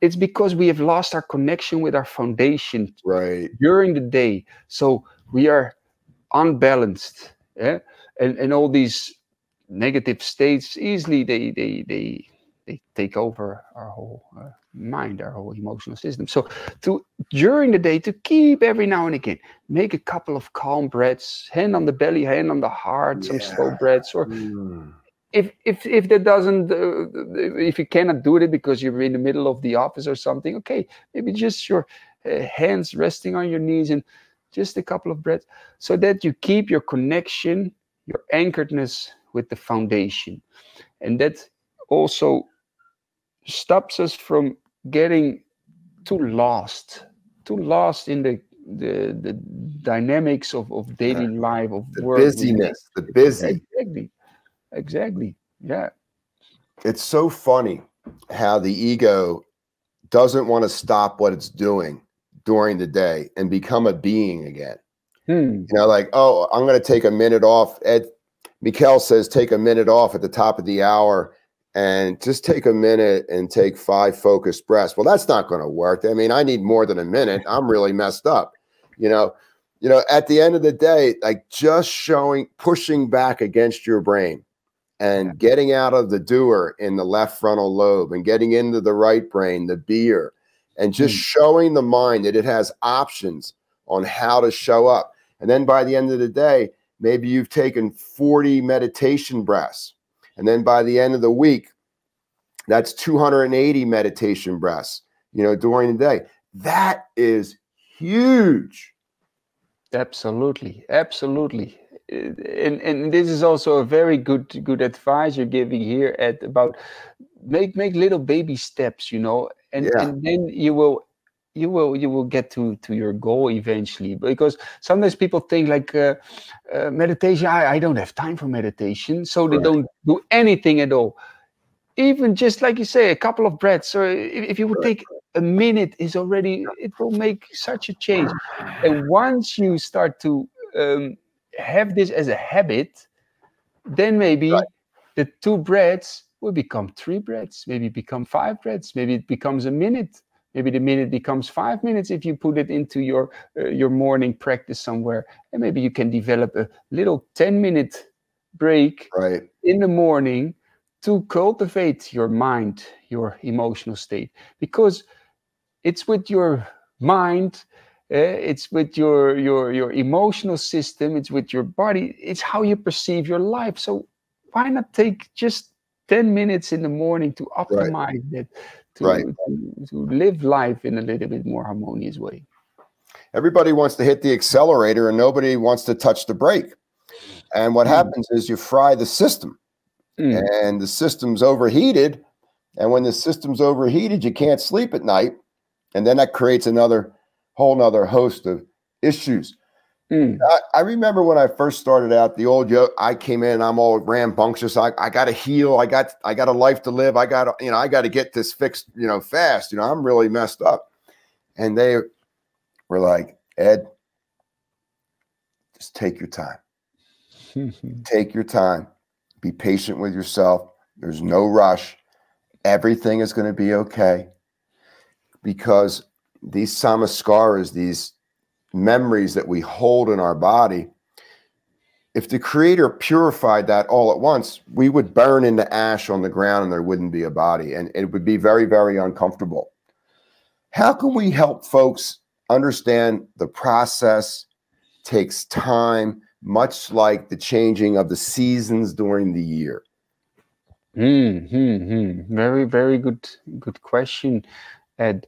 it's because we have lost our connection with our foundation during the day. So we are unbalanced, yeah? And all these negative states easily they take over our whole mind, our whole emotional system. So during the day, to keep every now and again, make a couple of calm breaths, hand on the belly, hand on the heart, some slow breaths. Or if that doesn't, if you cannot do it because you're in the middle of the office or something, okay, maybe just your hands resting on your knees and just a couple of breaths, so that you keep your connection, your anchoredness with the foundation. And that also stops us from getting too lost in the dynamics of daily life, of the work, busyness, the busy. Exactly. Yeah. It's so funny how the ego doesn't want to stop what it's doing during the day and become a being again. You know, like, oh, I'm going to take a minute off. Michaël says, take a minute off at the top of the hour and just take a minute and take 5 focused breaths. Well, that's not going to work. I mean, I need more than a minute. I'm really messed up. You know, at the end of the day, like, just pushing back against your brain and getting out of the doer in the left frontal lobe and getting into the right brain, the beer, and just showing the mind that it has options on how to show up. And then by the end of the day, maybe you've taken 40 meditation breaths. And then by the end of the week, that's 280 meditation breaths, during the day. That is huge. Absolutely. And this is also a very good advice you're giving here about make little baby steps, and then you will get to your goal eventually. Because sometimes people think like meditation, I don't have time for meditation, so they don't do anything at all. Even just like you say, a couple of breaths, or if you would take a minute, it will make such a change. And once you start to have this as a habit, then maybe the 2 breaths will become 3 breaths, maybe become 5 breaths, maybe it becomes a minute. Maybe the minute becomes 5 minutes if you put it into your morning practice somewhere. And maybe you can develop a little 10-minute break in the morning to cultivate your mind, your emotional state. Because it's with your mind, it's with your emotional system, it's with your body, it's how you perceive your life. So why not take just 10 minutes in the morning to optimize that, to live life in a little bit more harmonious way? Everybody wants to hit the accelerator and nobody wants to touch the brake. And what happens is you fry the system, and the system's overheated. And when the system's overheated, you can't sleep at night. And then that creates whole nother host of issues. I remember when I first started out, I came in, I'm all rambunctious. I got to heal. I got a life to live. I got to get this fixed, fast. I'm really messed up. And they were like, Ed, just take your time. Take your time. Be patient with yourself. There's no rush. Everything is going to be okay. Because these samskaras, these memories that we hold in our body, if the Creator purified that all at once, we would burn into ash on the ground and there wouldn't be a body. And it would be very, very uncomfortable. How can we help folks understand the process takes time, much like the changing of the seasons during the year? Very, very good question, Ed.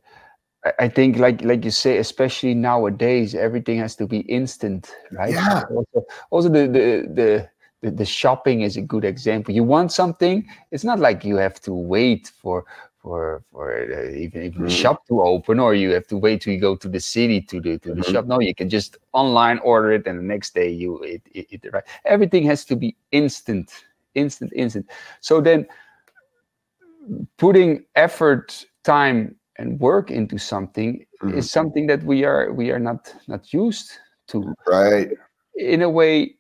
I think, like you say, especially nowadays, everything has to be instant, right? Yeah. Also the shopping is a good example. You want something, it's not like you have to wait for even the shop to open, or you have to wait till you go to the city to the shop. No, you can just online order it, and the next day it right. Everything has to be instant. So then, putting effort, time, and work into something is something that we are not used to. Right. In a way,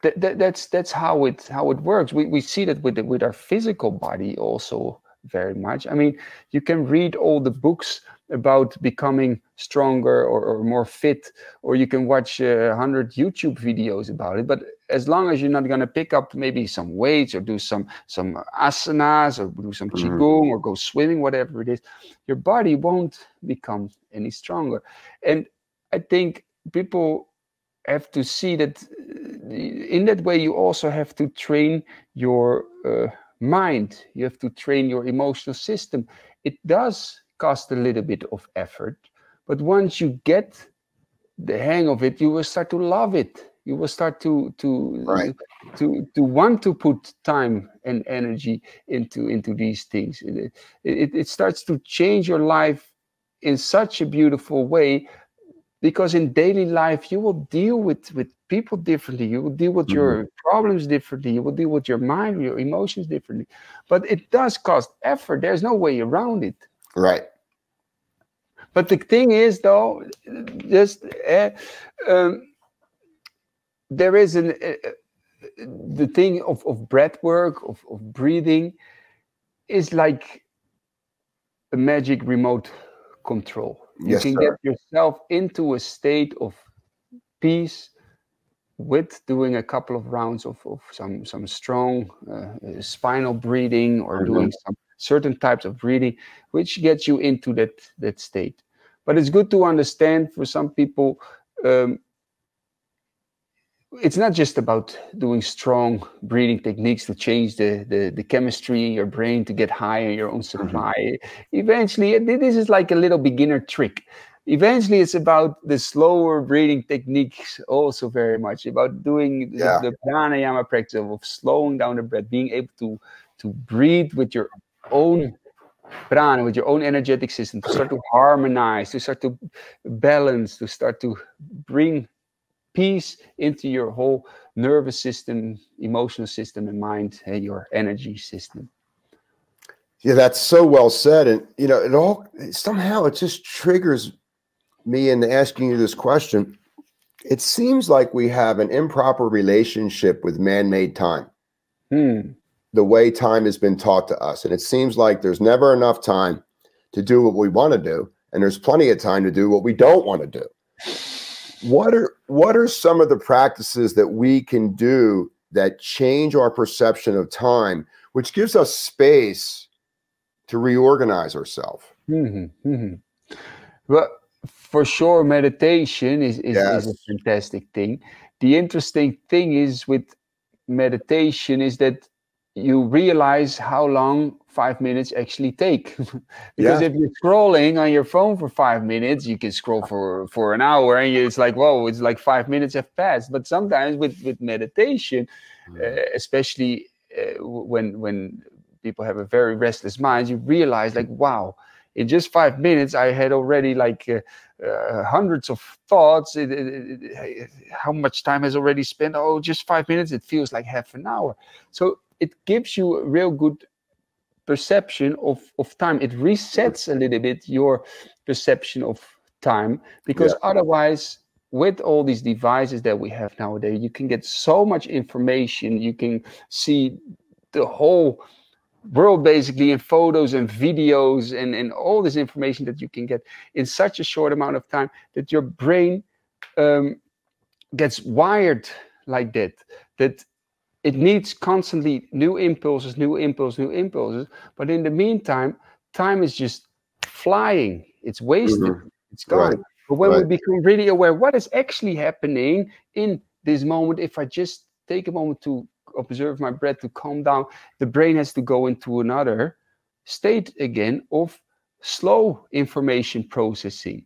that's how it works. We see that with our physical body also very much. I mean, you can read all the books about becoming stronger or more fit, or you can watch 100 YouTube videos about it. But as long as you're not going to pick up maybe some weights or do some asanas or do some qigong or go swimming, whatever it is, your body won't become any stronger. And I think people have to see that in that way you also have to train your mind. You have to train your emotional system. It does cost a little bit of effort, but once you get the hang of it, you will start to love it. You will start to want to put time and energy into these things. It starts to change your life in such a beautiful way, because in daily life you will deal with people differently. You will deal with your problems differently. You will deal with your mind, your emotions differently. But it does cost effort. There's no way around it. Right. But the thing is, though, just there is the thing of breath work, of breathing, is like a magic remote control. You can get yourself into a state of peace with doing a couple of rounds of some strong spinal breathing, or doing some certain types of breathing, which gets you into that state. But it's good to understand, for some people, it's not just about doing strong breathing techniques to change the chemistry in your brain to get high in your own supply. Eventually, this is like a little beginner trick. Eventually, it's about the slower breathing techniques, also very much about doing the pranayama practice of slowing down the breath, being able to breathe with your own prana, with your own energetic system, to start to harmonize, to start to balance, to start to bring peace into your whole nervous system, emotional system, and mind, and your energy system. Yeah, that's so well said. And it just triggers me into asking you this question. It seems like we have an improper relationship with man-made time. The way time has been taught to us. And it seems like there's never enough time to do what we want to do, and there's plenty of time to do what we don't want to do. What are some of the practices that we can do that change our perception of time, which gives us space to reorganize ourselves? Well, for sure, meditation is Yes. a fantastic thing. The interesting thing is with meditation is that you realize how long 5 minutes actually take. Because if you're scrolling on your phone for 5 minutes, you can scroll for an hour, and it's like, whoa, it's like 5 minutes have passed. But sometimes with meditation, especially when people have a very restless mind, you realize like, wow, in just 5 minutes, I had already like hundreds of thoughts. How much time has already spent? Oh, just 5 minutes. It feels like half an hour. So it gives you a real good perception of time. It resets a little bit your perception of time, because otherwise, with all these devices that we have nowadays, you can get so much information. You can see the whole world basically in photos and videos and all this information that you can get in such a short amount of time, that your brain gets wired like that it needs constantly new impulses. But in the meantime, time is just flying. It's wasted. It's gone. Right. But when we become really aware what is actually happening in this moment, if I just take a moment to observe my breath, to calm down, the brain has to go into another state again of slow information processing.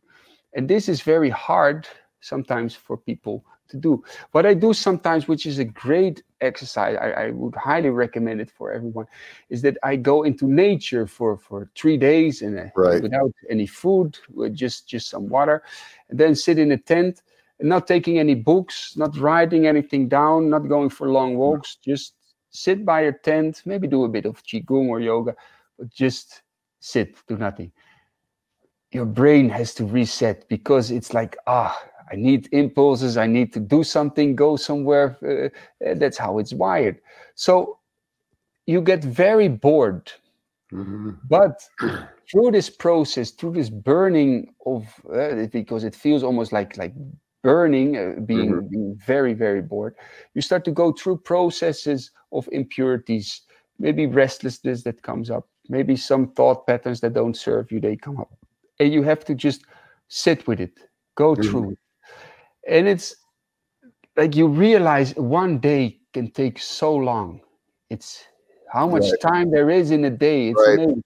And this is very hard sometimes for people to do. What I do sometimes, which is a great exercise, I would highly recommend it for everyone, is that I go into nature for 3 days and without any food, with just some water, and then sit in a tent, not taking any books, not writing anything down, not going for long walks, just sit by your tent, maybe do a bit of qigong or yoga, but just sit, do nothing. Your brain has to reset, because it's like, I need impulses, I need to do something, go somewhere. That's how it's wired. So you get very bored. But through this process, through this burning of, because it feels almost like burning, being very, very bored, you start to go through processes of impurities, maybe restlessness that comes up, maybe some thought patterns that don't serve you, they come up. And you have to just sit with it, go through it. And it's like you realize one day can take so long. It's how much time there is in a day. It's amazing.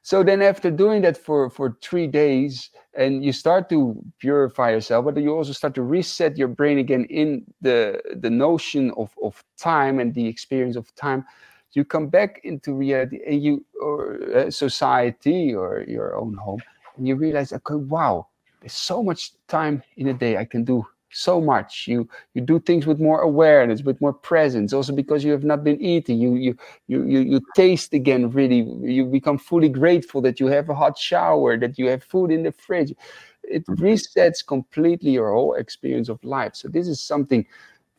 So then after doing that for 3 days, and you start to purify yourself, but you also start to reset your brain again in the notion of time and the experience of time, you come back into reality, and you, or society or your own home, and you realize, okay, wow, there's so much time in a day. I can do so much. You do things with more awareness, with more presence, also because you have not been eating. You taste again, really. You become fully grateful that you have a hot shower, that you have food in the fridge. It resets completely your whole experience of life. So this is something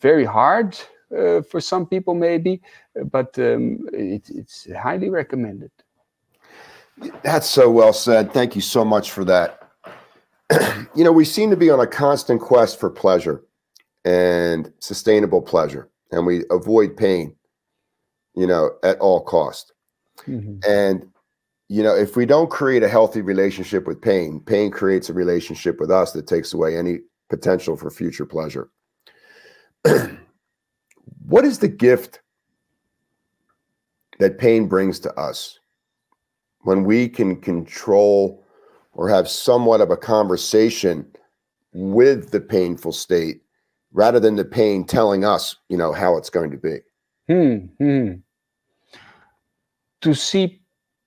very hard for some people maybe, but it's highly recommended. That's so well said. Thank you so much for that. You know, we seem to be on a constant quest for pleasure and sustainable pleasure, and we avoid pain, you know, at all cost. And, you know, if we don't create a healthy relationship with pain, pain creates a relationship with us that takes away any potential for future pleasure. What is the gift that pain brings to us when we can control or have somewhat of a conversation with the painful state, rather than the pain telling us, you know, how it's going to be? To see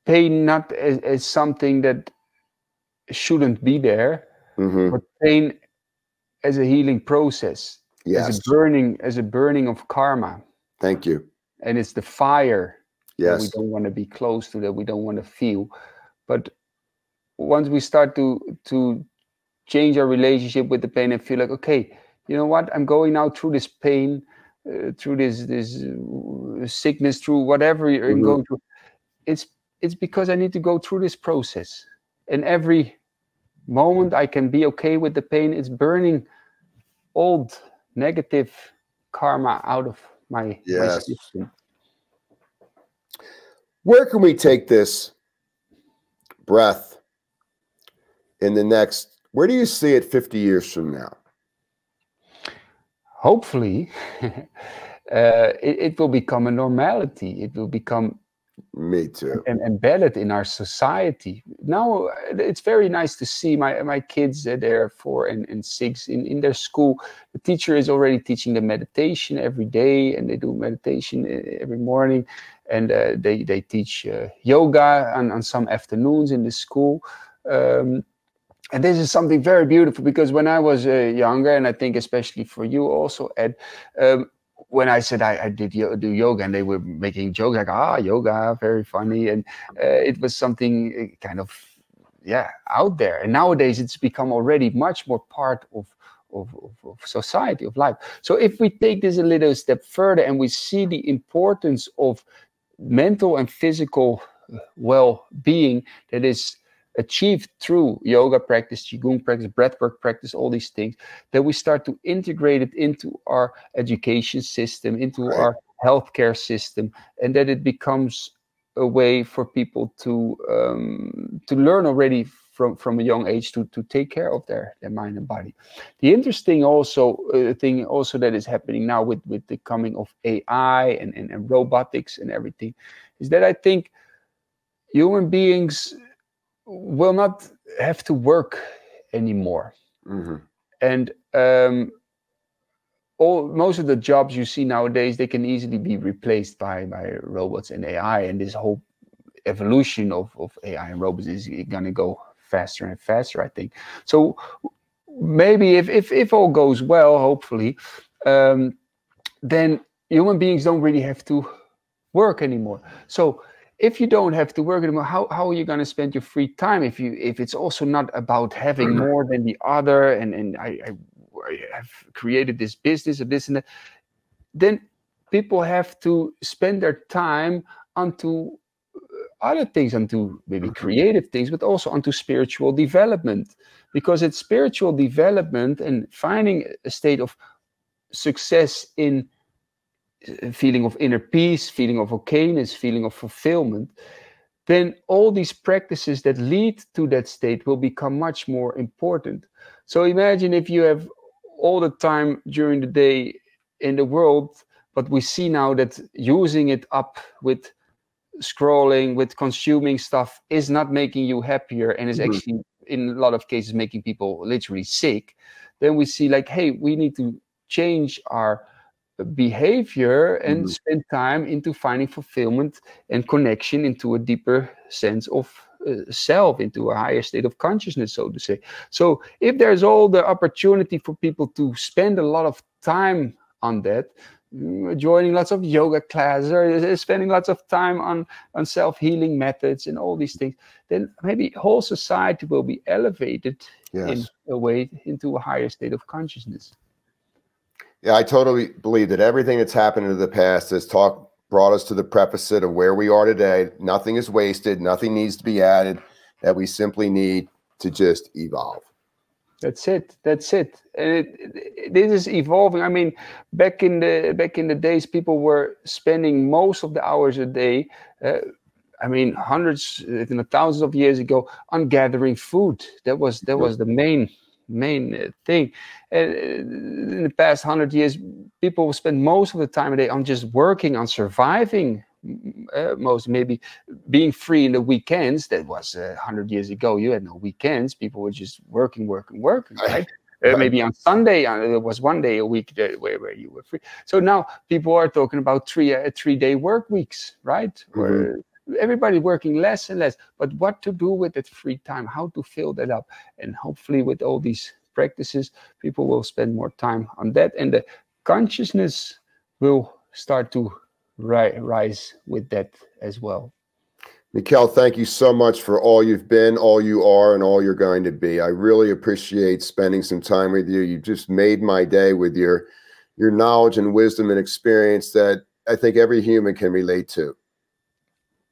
pain not as something that shouldn't be there, but pain as a healing process, as a burning of karma. Thank you. And it's the fire that we don't want to be close to, that we don't want to feel. But once we start to change our relationship with the pain and feel like, okay, you know what, I'm going now through this pain, through this sickness, through whatever you're going through. It's because I need to go through this process. and every moment I can be okay with the pain. It's burning old negative karma out of my system. Where can we take this breath in the next, where do you see it 50 years from now? Hopefully, it will become a normality. It will become me too embedded in our society. Now it's very nice to see my kids, they're 4 and 6 in their school. The teacher is already teaching them meditation every day, and they do meditation every morning, and they teach yoga on some afternoons in the school. And this is something very beautiful, because when I was younger, and I think especially for you also, Ed, when I said I did do yoga, and they were making jokes like, yoga, very funny. And it was something kind of, out there. And nowadays it's become already much more part of society, of life. So if we take this a little step further, and we see the importance of mental and physical well-being that is achieved through yoga practice, qigong practice, breathwork practice, all these things, that we start to integrate it into our education system, into our healthcare system, and that it becomes a way for people to learn already from a young age to take care of their mind and body. The interesting thing also that is happening now with the coming of AI and robotics and everything, is that I think human beings will not have to work anymore. And most of the jobs you see nowadays, they can easily be replaced by robots and AI, and this whole evolution of AI and robots is going to go faster and faster, I think. So maybe if all goes well, hopefully, then human beings don't really have to work anymore. So if you don't have to work anymore, how are you going to spend your free time if it's also not about having more than the other, and I have created this business of this and that? Then people have to spend their time onto other things, onto maybe creative things, but also onto spiritual development, because it's spiritual development and finding a state of success in feeling of inner peace, feeling of okayness, feeling of fulfillment. Then all these practices that lead to that state will become much more important. So imagine if you have all the time during the day in the world, but we see now that using it up with scrolling, with consuming stuff, is not making you happier, and is actually in a lot of cases making people literally sick. Then we see like, hey, we need to change our behavior and spend time into finding fulfillment and connection into a deeper sense of self, into a higher state of consciousness, so to say. So if there's all the opportunity for people to spend a lot of time on that, joining lots of yoga classes, or spending lots of time on self-healing methods and all these things, then maybe whole society will be elevated in a way into a higher state of consciousness. Yeah, I totally believe that everything that's happened in the past has brought us to the precipice of where we are today. Nothing is wasted. Nothing needs to be added. That we simply need to just evolve. That's it. That's it. And this is evolving. I mean, back in the days, people were spending most of the hours a day. I mean, hundreds, if not thousands of years ago, on gathering food. That was the main thing. In the past 100 years, people will spend most of the time a day on just working, on surviving. Most maybe being free in the weekends. That was 100 years ago. You had no weekends. People were just working, right? Maybe on Sunday, there was one day a week where you were free. So now people are talking about 3-day work weeks, right? Where everybody working less and less. But what to do with that free time? How to fill that up? And hopefully with all these practices, people will spend more time on that, and the consciousness will start to rise with that as well. Michaël, thank you so much for all you've been, all you are, and all you're going to be. I really appreciate spending some time with you. You just made my day with your knowledge and wisdom and experience that I think every human can relate to.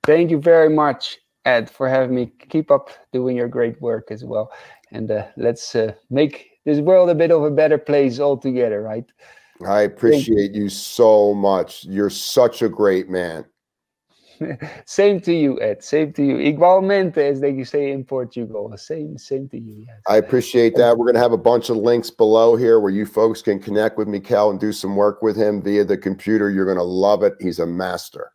Thank you very much. Ed, for having me. Keep up doing your great work as well. And let's make this world a bit of a better place altogether, right? I appreciate you so much. You're such a great man. Same to you, Ed. Same to you. Igualmente, as they say in Portugal. Same to you. Yes. I appreciate that. We're going to have a bunch of links below here where you folks can connect with Michaël and do some work with him via the computer. You're going to love it. He's a master.